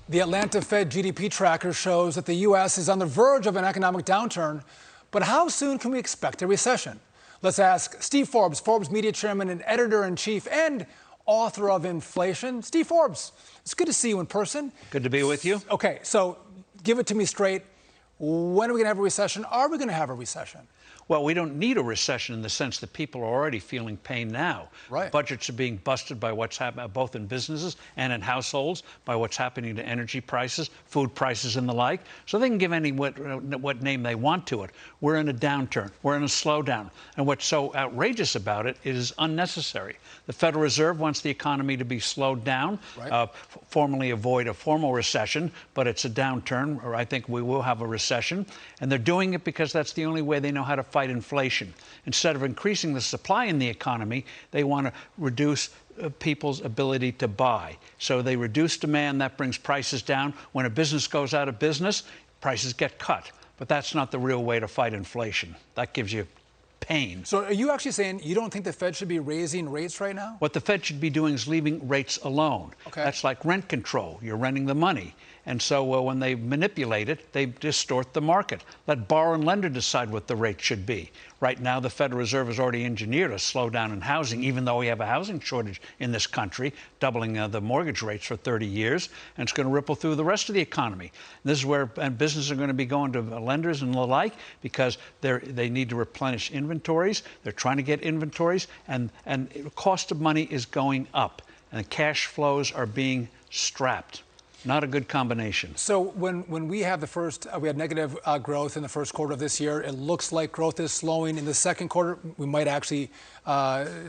The Atlanta Fed GDP tracker shows that the U.S. is on the verge of an economic downturn, but how soon can we expect a recession? Let's ask Steve Forbes, Forbes Media chairman and editor-in-chief and author of Inflation. Steve Forbes, it's good to see you in person. Good to be with you. Okay, so give it to me straight. When are we going to have a recession? Are we going to have a recession? Well, we don't need a recession in the sense that people are already feeling pain now. Right. Budgets are being busted by what's happening both in businesses and in households, by what's happening to energy prices, food prices, and the like. So they can give any what name they want to it. We're in a downturn. We're in a slowdown. And what's so outrageous about it is unnecessary. The Federal Reserve wants the economy to be slowed down, right. Formally avoid a formal recession, but it's a downturn, or I think we will have a recession. And they're doing it because that's the only way they know how to fight inflation. Instead of increasing the supply in the economy, they want to reduce people's ability to buy. So they reduce demand, that brings prices down. When a business goes out of business, prices get cut. But that's not the real way to fight inflation. That gives you pain. So are you actually saying you don't think the Fed should be raising rates right now? What the Fed should be doing is leaving rates alone. Okay. That's like rent control. You're renting the money. And so when they manipulate it, they distort the market. Let borrower and lender decide what the rate should be. Right now, the Federal Reserve has already engineered a slowdown in housing, even though we have a housing shortage in this country, doubling the mortgage rates for 30 years, and it's going to ripple through the rest of the economy. And this is where businesses are going to be going to lenders and the like, because they need to replenish inventories. They're trying to get inventories, and the cost of money is going up, and the cash flows are being strapped. Not a good combination. So when we have we had negative growth in the first quarter of this year. It looks like growth is slowing. In the second quarter, we might actually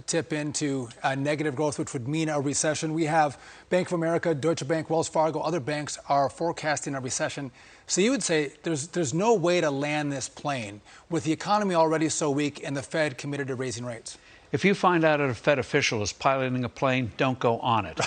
tip into negative growth, which would mean a recession. We have Bank of America, Deutsche Bank, Wells Fargo, other banks are forecasting a recession. So you would say there's no way to land this plane with the economy already so weak and the Fed committed to raising rates. If you find out that a Fed official is piloting a plane, don't go on it.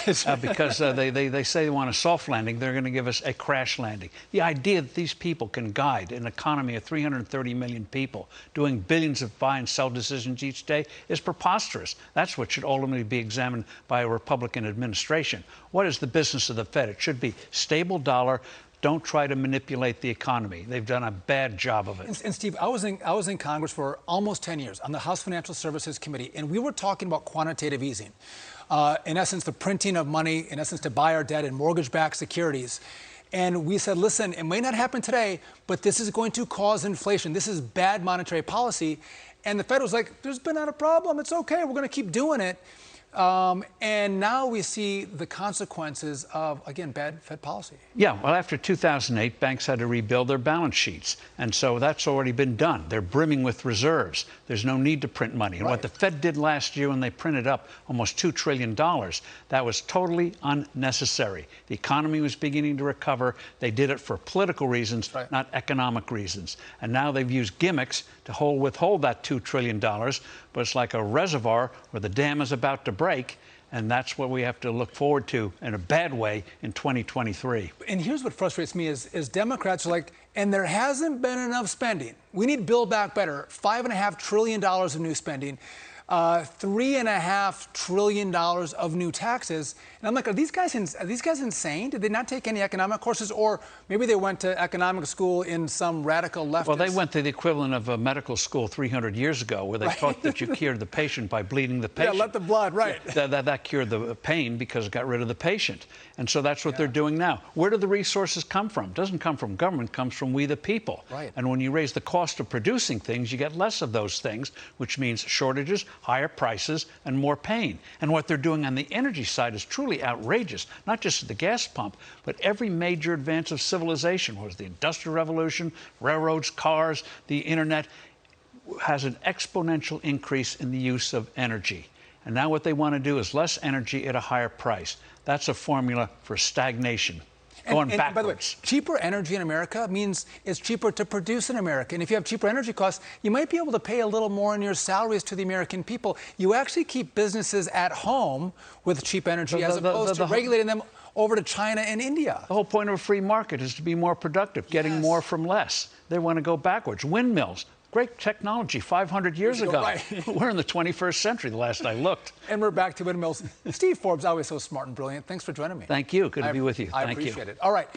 Because they say they want a soft landing. They're going to give us a crash landing. The idea that these people can guide an economy of 330 million people doing billions of buy and sell decisions each day is preposterous. That's what should ultimately be examined by a Republican administration. What is the business of the Fed? It should be stable dollar. Don't try to manipulate the economy. They've done a bad job of it. And Steve, I was in Congress for almost 10 years on the House Financial Services Committee, and we were talking about quantitative easing. In essence, the printing of money, in essence, to buy our debt and mortgage-backed securities. And we said, listen, it may not happen today, but this is going to cause inflation. This is bad monetary policy. And the Fed was like, there's been not a problem. It's okay. We're going to keep doing it. And now we see the consequences of, again, bad Fed policy. Yeah, well, after 2008, banks had to rebuild their balance sheets. And so that's already been done. They're brimming with reserves. There's no need to print money. And what the Fed did last year when they printed up almost $2 trillion, that was totally unnecessary. The economy was beginning to recover. They did it for political reasons, not economic reasons. And now they've used gimmicks to withhold that $2 trillion. But it's like a reservoir where the dam is about to break, and that's what we have to look forward to in a bad way in 2023. And here's what frustrates me is Democrats are like, and there hasn't been enough spending. We need Build Back Better, $5.5 trillion of new spending, $3.5 trillion of new taxes. And I'm like, are these guys insane? Did they not take any economic courses? Or maybe they went to economic school in some radical leftist. Well, they went to the equivalent of a medical school 300 years ago, where they thought that you cured the patient by bleeding the patient. Yeah, let the blood, right. Yeah, that cured the pain because it got rid of the patient. And so that's what they're doing now. Where do the resources come from? It doesn't come from government, it comes from we the people. Right. And when you raise the cost of producing things, you get less of those things, which means shortages, higher prices, and more pain. And what they're doing on the energy side is truly outrageous, not just at the gas pump, but every major advance of civilization, whether it's the Industrial Revolution, railroads, cars, the internet, has an exponential increase in the use of energy. And now what they want to do is less energy at a higher price. That's a formula for stagnation. Going backwards. By the way, cheaper energy in America means it's cheaper to produce in America. And if you have cheaper energy costs, you might be able to pay a little more in your salaries to the American people. You actually keep businesses at home with cheap energy as opposed to regulating them over to China and India. The whole point of a free market is to be more productive, getting more from less. They want to go backwards. Windmills, Great technology 500 years ago. Right. We're in the 21st century, the last I looked. And we're back to windmills. Steve Forbes, always so smart and brilliant. Thanks for joining me. Thank you. Good to be with you. I Thank you. appreciate it. All right.